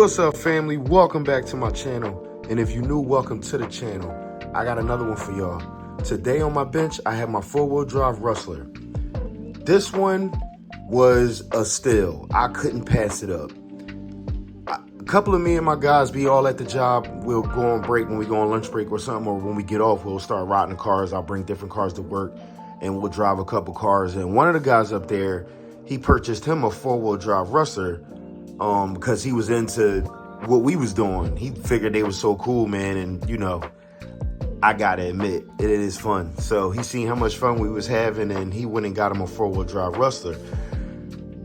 What's up, family? Welcome back to my channel. And if you're new, welcome to the channel. I got another one for y'all. Today on my bench, I have my four-wheel drive Rustler. This one was a steal. I couldn't pass it up. A couple of me and my guys be all at the job. We'll go on break when we go on lunch break or something, or when we get off, we'll start riding cars. I'll bring different cars to work and we'll drive a couple cars. And one of the guys up there, he purchased him a four-wheel drive Rustler because he was into what we was doing. He figured they was so cool, man. And you know, I gotta admit, it is fun. So he seen how much fun we was having and he went and got him a four-wheel drive Rustler.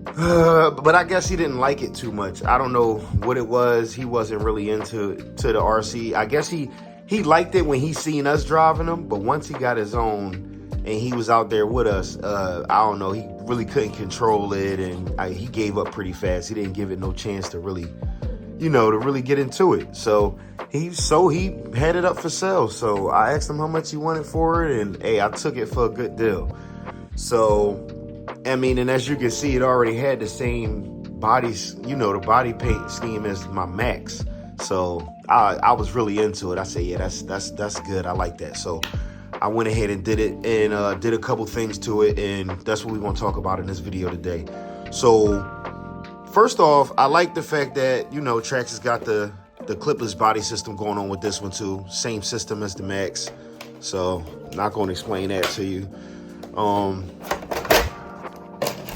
But I guess he didn't like it too much. I don't know what it was. He wasn't really into the RC. I guess he liked it when he seen us driving him, but once he got his own and he was out there with us, I don't know, he really couldn't control it, and he gave up pretty fast. He didn't give it no chance to really, you know, to really get into it. So he had it up for sale. So I asked him how much he wanted for it, and hey, I took it for a good deal. So I mean, and as you can see, it already had the same body, you know, the body paint scheme as my Max. So I was really into it. I said, yeah, that's good. I like that. So I went ahead and did it, and did a couple things to it, and that's what we're gonna talk about in this video today. So first off, I like the fact that, you know, Traxxas got the clipless body system going on with this one too. Same system as the Max. So not gonna explain that to you.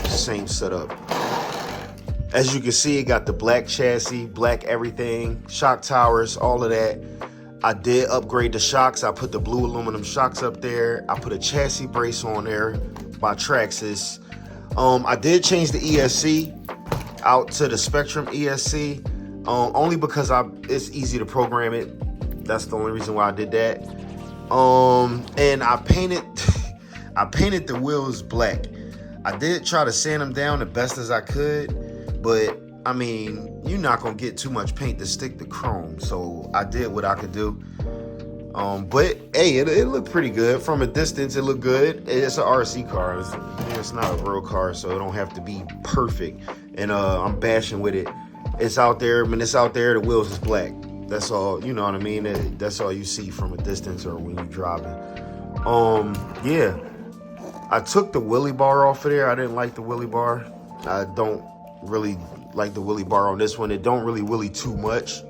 Same setup. As you can see, it got the black chassis, black everything, shock towers, all of that. I did upgrade the shocks. I put the blue aluminum shocks up there. I put a chassis brace on there by Traxxas. I did change the ESC out to the Spectrum ESC, only because it's easy to program it. That's the only reason why I did that. And I painted the wheels black. I did try to sand them down the best as I could, but I mean, you're not gonna get too much paint to stick to chrome. So I did what I could do. But hey, it looked pretty good. From a distance, it looked good. It's an RC car. It's not a real car, so it don't have to be perfect. And I'm bashing with it. It's out there. When it's out there, the wheels is black. That's all, you know what I mean? That's all you see from a distance or when you're driving. Yeah. I took the wheelie bar off of there. I didn't like the wheelie bar. I don't really like the wheelie bar on this one. It don't really wheelie too much.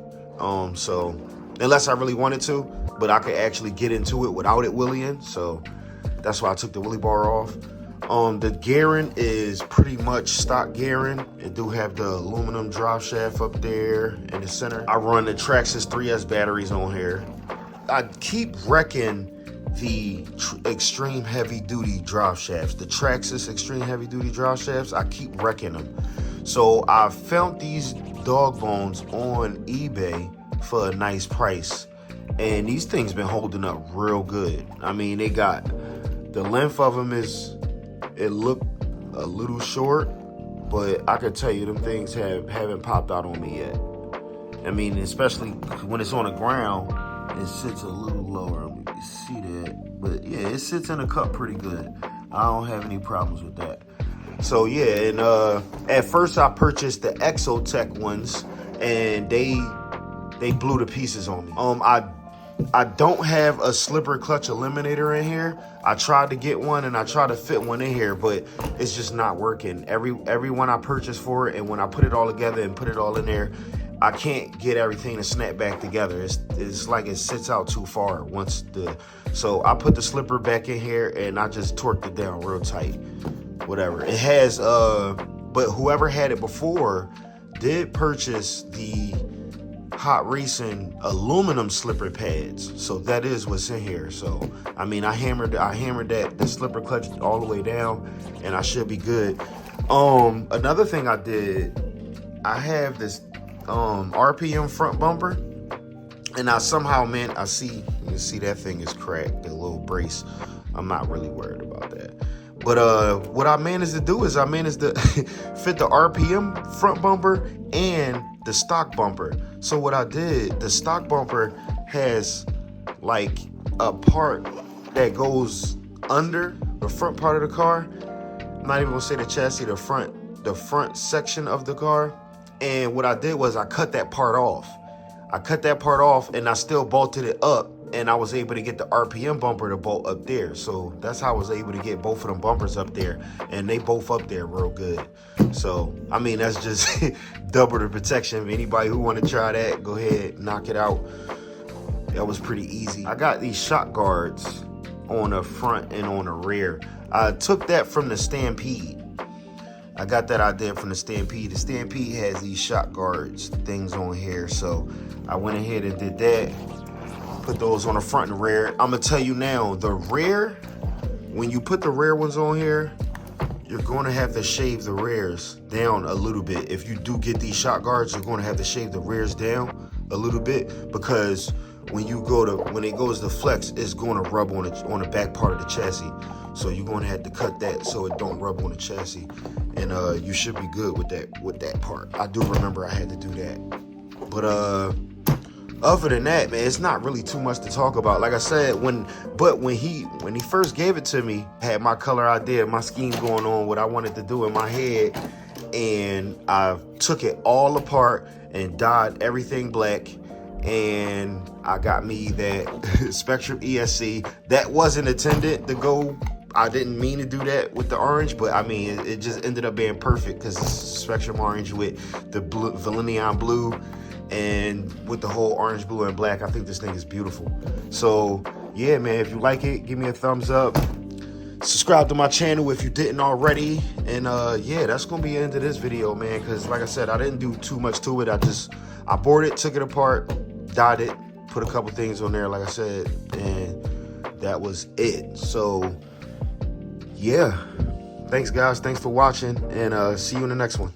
So unless I really wanted to, but I could actually get into it without it wheeling. So that's why I took the wheelie bar off. The gearing is pretty much stock gearing. It do have the aluminum drive shaft up there in the center. I run the Traxxas 3S batteries on here. I keep wrecking the extreme heavy duty drive shafts, the Traxxas extreme heavy duty drive shafts. I keep wrecking them. So I found these dog bones on eBay for a nice price, and these things been holding up real good. I mean, they got the length of them it looked a little short, but I can tell you them things haven't popped out on me yet. I mean, especially when it's on the ground, it sits a little lower. You can see that, but yeah, it sits in the cup pretty good. I don't have any problems with that. So yeah, and at first I purchased the Exotech ones, and they blew to pieces on me. I don't have a slipper clutch eliminator in here. I tried to get one and I tried to fit one in here, but it's just not working. Every one I purchased for it, and when I put it all together and put it all in there, I can't get everything to snap back together. It's like it sits out too far so I put the slipper back in here and I just torqued it down real tight. Whatever. It has but whoever had it before did purchase the Hot Racing aluminum slipper pads. So that is what's in here. So I mean, I hammered the slipper clutch all the way down, and I should be good. Another thing I did, I have this RPM front bumper, and I somehow, man, you can see that thing is cracked, the little brace. I'm not really worried about that. But what I managed to do is I managed to fit the RPM front bumper and the stock bumper. So what I did, the stock bumper has like a part that goes under the front part of the car. I'm not even gonna say the chassis, the front section of the car. And what I did was I cut that part off. And I still bolted it up, and I was able to get the RPM bumper to bolt up there. So that's how I was able to get both of them bumpers up there, and they both up there real good. So, I mean, that's just double the protection. Anybody who want to try that, go ahead, knock it out. That was pretty easy. I got these shock guards on the front and on the rear. I took that from the Stampede. I got that idea from the Stampede. The Stampede has these shock guards things on here, so I went ahead and did that. Put those on the front and rear. I'm gonna tell you now, the rear, when you put the rear ones on here, you're gonna have to shave the rears down a little bit. If you do get these shock guards, you're gonna have to shave the rears down a little bit, because when it goes to flex, it's gonna rub on the back part of the chassis. So you're gonna have to cut that so it don't rub on the chassis, and you should be good with that part. I do remember I had to do that, but other than that, man, it's not really too much to talk about. Like I said, when he first gave it to me, I had my color idea, my scheme going on, what I wanted to do in my head, and I took it all apart and dyed everything black. And I got me that Spectrum ESC. That wasn't intended to go. I didn't mean to do that with the orange, but I mean, it just ended up being perfect because it's Spectrum orange with the blue, Valenion blue, and with the whole orange, blue, and black. I think this thing is beautiful. So yeah, man, if you like it, give me a thumbs up. Subscribe to my channel if you didn't already. And yeah, that's gonna be the end of this video, man, because like I said, I didn't do too much to it. I bored it, took it apart, dyed it, put a couple things on there, like I said, and that was it. So yeah, thanks guys, thanks for watching, and see you in the next one.